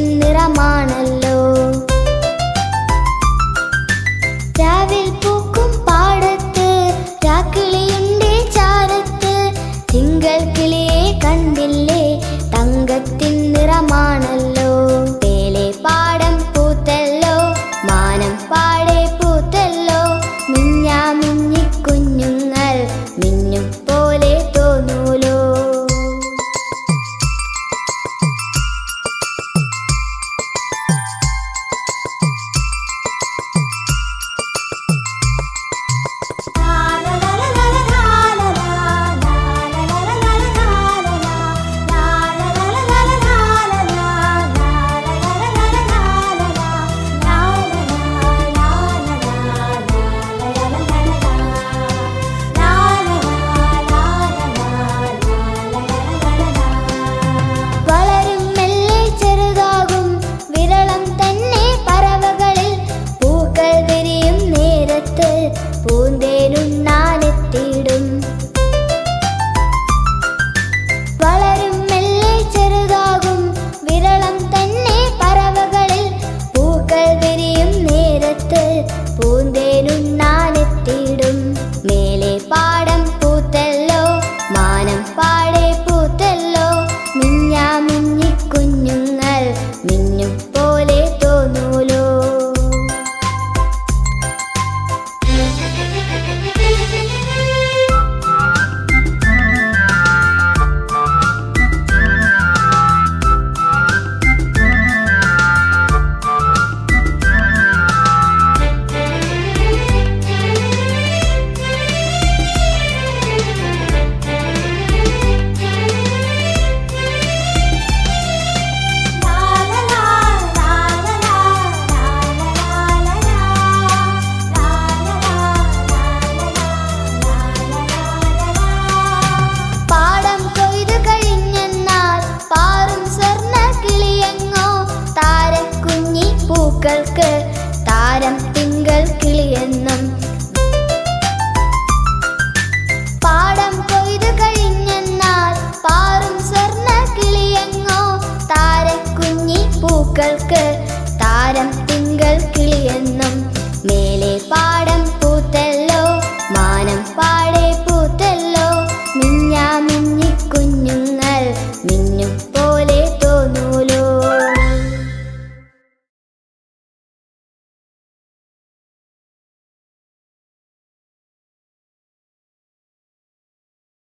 നിറമാണല്ലോ. രാവിൽ പൂക്കും പാടത്ത് രാക്കിളിയുണ്ട് ചാരത്ത്. തിങ്കൾ കിളിയെ കണ്ടില്ലേ, തങ്കത്തിൻ നിറമാണല്ലോ. പേലെ പാടം പൂത്തല്ലോ, മാനം പാടെ പൂത്തല്ലോ. മിഞ്ഞാ മിഞ്ഞി കുഞ്ഞുങ്ങൾ മിന്നും പോലെ തോന്നൂലോ. പൂന്തേനുണ്ണാനെത്തിയിടും. വളരും മെല്ലെ ചെറുതാകും വിരളം തന്നെ പറവകളിൽ. പൂക്കൾ വിരിയും നേരത്ത് പൂന്തേനുണ്ണാനെത്തിയിടും. മേലെ പാടം പൂത്തല്ലോ, മാനം പാടെ പൂത്തല്ലോ. മിഞ്ഞാ മിഞ്ഞി കുഞ്ഞുങ്ങൾ മിന്നും പോലെ തോന്നൂലോ. പൂക്കൾക്ക് താരം തിങ്കൾ കിളിയെന്നും